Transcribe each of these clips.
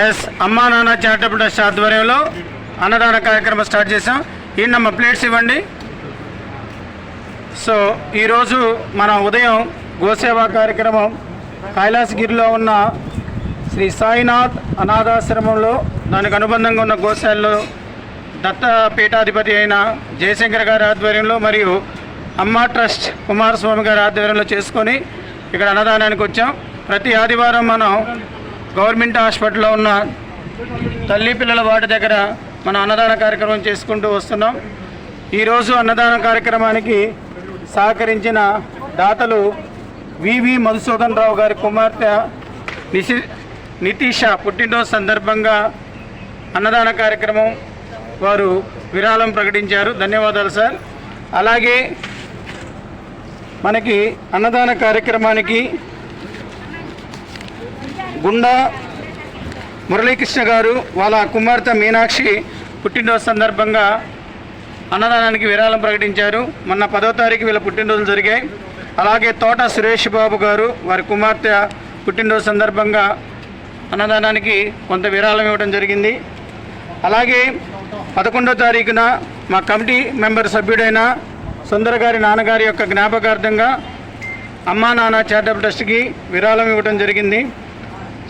Yes అమ్మా నాన్న charitable trust ఆధ్వర్యంలో అన్నదాన కార్యక్రమం స్టార్ట్ చేసాం. ఈయనమ్మ ప్లేట్స్ ఇవ్వండి. సో ఈరోజు మన ఉదయం గోసేవా కార్యక్రమం కైలాసగిరిలో ఉన్న శ్రీ సాయినాథ్ అనాథాశ్రమంలో దానికి అనుబంధంగా ఉన్న గోశాలలో దత్తపీఠాధిపతి అయిన జయశంకర్ గారి ఆధ్వర్యంలో మరియు అమ్మా ట్రస్ట్ కుమారస్వామి గారి ఆధ్వర్యంలో చేసుకొని ఇక్కడ అన్నదానానికి వచ్చాం. ప్రతి ఆదివారం మనం గవర్నమెంట్ హాస్పిటల్లో ఉన్న తల్లి పిల్లల వార్డు దగ్గర మన అన్నదాన కార్యక్రమం చేసుకుంటూ వస్తున్నాం. ఈరోజు అన్నదాన కార్యక్రమానికి సహకరించిన దాతలు వివి మధుసూదన్ రావు గారి కుమార్తె నితీష పుట్టినరోజు సందర్భంగా అన్నదాన కార్యక్రమం వారు విరాళం ప్రకటించారు. ధన్యవాదాలు సార్. అలాగే మనకి అన్నదాన కార్యక్రమానికి గుండా మురళీకృష్ణ గారు వాళ్ళ కుమార్తె మీనాక్షి పుట్టినరోజు సందర్భంగా అన్నదానానికి విరాళం ప్రకటించారు. మొన్న 10వ తారీఖు వీళ్ళ పుట్టినరోజులు జరిగాయి. అలాగే తోట సురేష్ బాబు గారు వారి కుమార్తె పుట్టినరోజు సందర్భంగా అన్నదానానికి కొంత విరాళం ఇవ్వడం జరిగింది. అలాగే 11వ తారీఖున మా కమిటీ మెంబర్ సభ్యుడైన సుందర గారి నాన్నగారి యొక్క జ్ఞాపకార్థంగా అమ్మా నాన్న చారిటబుల్ ట్రస్ట్కి విరాళం ఇవ్వడం జరిగింది.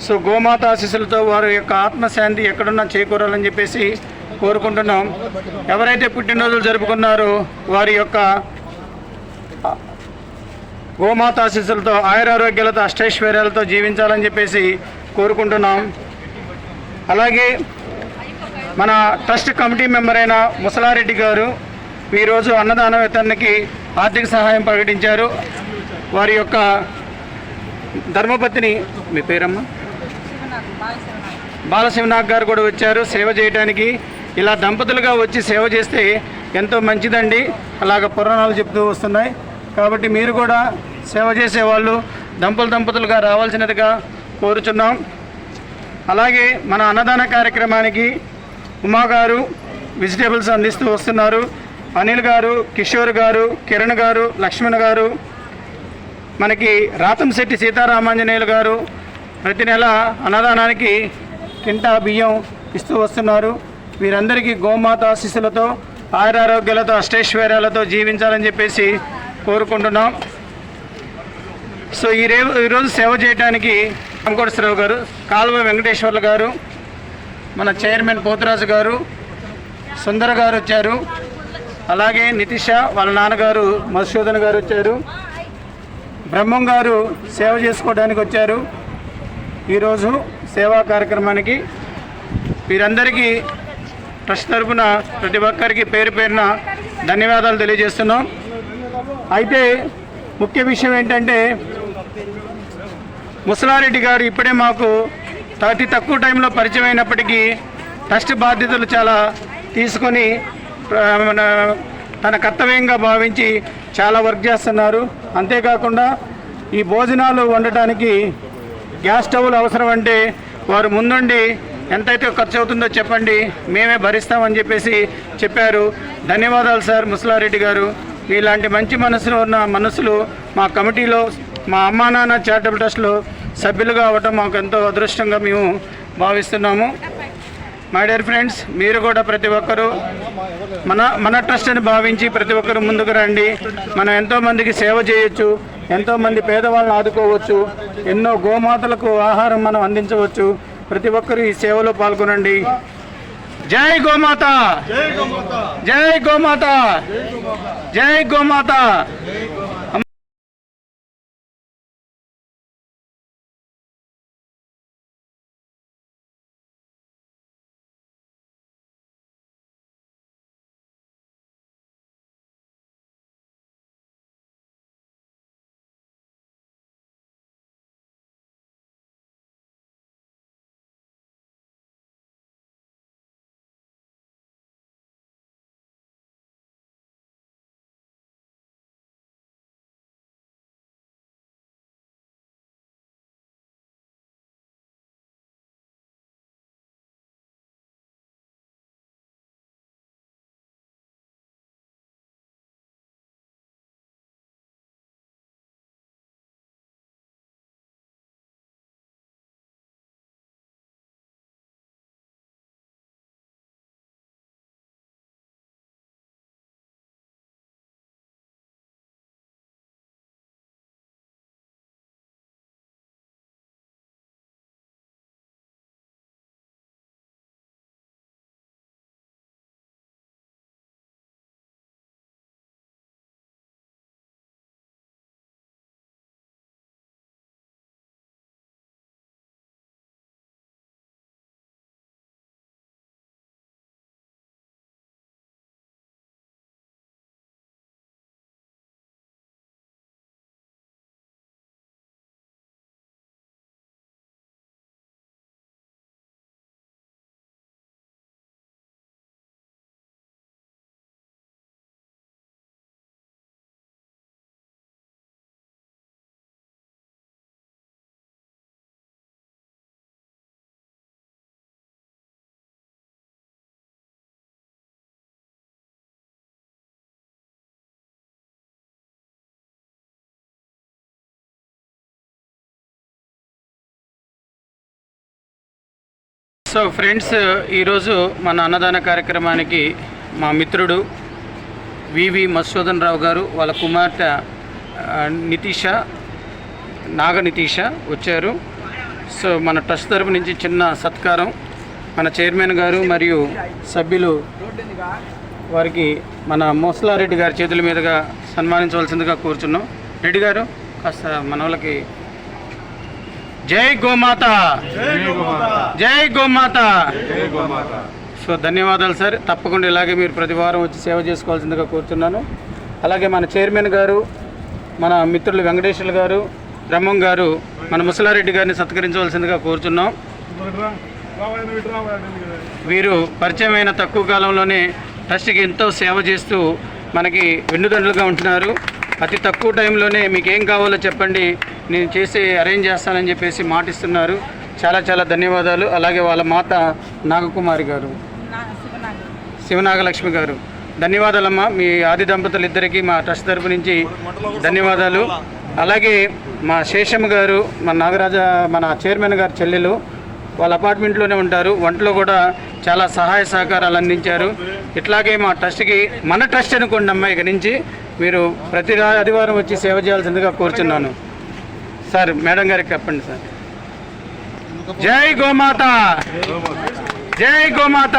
సో గోమాత ఆశీస్సులతో వారి యొక్క ఆత్మశాంతి ఎక్కడున్నా చేకూరాలని చెప్పేసి కోరుకుంటున్నాం. ఎవరైతే పుట్టినరోజులు జరుపుకున్నారో వారి యొక్క గోమాత ఆశీస్సులతో ఆయురారోగ్యాలతో అష్టైశ్వర్యాలతో జీవించాలని చెప్పేసి కోరుకుంటున్నాం. అలాగే మన ట్రస్ట్ కమిటీ మెంబర్ అయిన ముసలారెడ్డి గారు ఈరోజు అన్నదాన వితరణకి ఆర్థిక సహాయం ప్రకటించారు. వారి యొక్క ధర్మపత్ని, మీ పేరమ్మా, బాలశివనాథ్ గారు కూడా వచ్చారు సేవ చేయడానికి. ఇలా దంపతులుగా వచ్చి సేవ చేస్తే ఎంతో మంచిదండి. అలాగ పురాణాలు చెప్తూ వస్తున్నాయి. కాబట్టి మీరు కూడా సేవ చేసేవాళ్ళు దంపతులుగా రావాల్సినదిగా కోరుచున్నాం. అలాగే మన అన్నదాన కార్యక్రమానికి ఉమా గారు వెజిటేబుల్స్ అందిస్తూ వస్తున్నారు. అనిల్ గారు, కిషోర్ గారు, కిరణ్ గారు, లక్ష్మణ్ గారు, మనకి రాతంశెట్టి సీతారామాంజనేయులు గారు ప్రతి నెల అన్నదానానికి కింటా బియ్యం ఇస్తూ వస్తున్నారు. వీరందరికీ గోమాత ఆశీస్సులతో ఆయురారోగ్యాలతో అష్టైశ్వర్యాలతో జీవించాలని చెప్పేసి కోరుకుంటున్నాం. సో ఈరోజు సేవ చేయడానికి రామకోటేశ్వరరావు గారు, కాలువ వెంకటేశ్వర్లు గారు, మన చైర్మన్ పోతురాజు గారు, సుందర గారు వచ్చారు. అలాగే నితీష వాళ్ళ నాన్నగారు మధుసూదన్ గారు వచ్చారు. బ్రహ్మం గారు సేవ చేసుకోవడానికి వచ్చారు ఈరోజు సేవా కార్యక్రమానికి. వీరందరికీ ట్రస్ట్ తరఫున ప్రతి ఒక్కరికి పేరు పేరున ధన్యవాదాలు తెలియజేస్తున్నాం. అయితే ముఖ్య విషయం ఏంటంటే ముసలారెడ్డి గారు ఇప్పుడే మాకు అతి తక్కువ టైంలో పరిచయం అయినప్పటికీ ట్రస్ట్ బాధ్యతలు చాలా తీసుకొని తన కర్తవ్యంగా భావించి చాలా వర్క్ చేస్తున్నారు. అంతేకాకుండా ఈ భోజనాలు వండటానికి గ్యాస్ స్టవ్లు అవసరం అంటే వారు ముందుండి ఎంతైతే ఖర్చు అవుతుందో చెప్పండి, మేమే భరిస్తామని చెప్పేసి చెప్పారు. ధన్యవాదాలు సార్ ముసలారెడ్డి గారు. ఇలాంటి మంచి మనసులో ఉన్న మనసులు మా కమిటీలో మా అమ్మా నాన్న చారిటబుల్ ట్రస్ట్లో సభ్యులుగా అవ్వటం మాకు ఎంతో అదృష్టంగా మేము భావిస్తున్నాము. మై డియర్ ఫ్రెండ్స్, మీరు కూడా ప్రతి ఒక్కరూ మన ట్రస్ట్ అని భావించి ప్రతి ఒక్కరు ముందుకు రండి. మనం ఎంతోమందికి సేవ చేయొచ్చు, ఎంతోమంది పేదవాళ్ళని ఆదుకోవచ్చు, ఎన్నో గోమాతలకు ఆహారం మనం అందించవచ్చు. ప్రతి ఒక్కరూ ఈ సేవలో పాల్గొనండి. జై గోమాత, జై గోమాత, జై గోమాత. సో ఫ్రెండ్స్, ఈరోజు మన అన్నదాన కార్యక్రమానికి మా మిత్రుడు వివి మధుసూదన్ రావు గారు వాళ్ళ కుమార్తె నాగనితీష వచ్చారు. సో మన ట్రస్ట్ తరపు నుంచి చిన్న సత్కారం మన చైర్మన్ గారు మరియు సభ్యులు వారికి మన మోసలారెడ్డి గారి చేతుల మీదుగా సన్మానించవలసిందిగా కోరుచున్నాం. రెడ్డి గారు కాస్త మన వాళ్ళకి జై గోమాత, జై గోమాత. సో ధన్యవాదాలు సార్. తప్పకుండా ఇలాగే మీరు ప్రతి వారం వచ్చి సేవ చేసుకోవాల్సిందిగా కోరుతున్నాను. అలాగే మన చైర్మన్ గారు, మన మిత్రులు వెంకటేశ్వర్లు గారు, బ్రహ్మం గారు మన ముసలారెడ్డి గారిని సత్కరించవలసిందిగా కోరుతున్నాం. వీరు పరిచయమైన తక్కువ కాలంలోనే ట్రస్ట్కి ఎంతో సేవ చేస్తూ మనకి వెన్నుదండులుగా ఉంటున్నారు. అతి తక్కువ టైంలోనే మీకు ఏం కావాలో చెప్పండి, నేను చేసి అరేంజ్ చేస్తానని చెప్పేసి మాటిస్తున్నారు. చాలా చాలా ధన్యవాదాలు. అలాగే వాళ్ళ మాత నాగకుమారి గారు, శివనాగలక్ష్మి గారు, ధన్యవాదాలమ్మా. మీ ఆది దంపతులు ఇద్దరికీ మా ట్రస్ట్ తరపు నుంచి ధన్యవాదాలు. అలాగే మా శేషమ్మ గారు, మన చైర్మన్ గారి చెల్లెలు, వాళ్ళ అపార్ట్మెంట్లోనే ఉంటారు. వంటలో కూడా చాలా సహాయ సహకారాలు అందించారు. ఇట్లాగే మా ట్రస్ట్కి, మన ట్రస్ట్ అనుకోండి అమ్మా, ఇక నుంచి మీరు ప్రతి ఆదివారం వచ్చి సేవ చేయాల్సిందిగా కోరుచున్నాను. సార్ మేడం గారికి చెప్పండి సార్. జై గోమాత, జై గోమాత.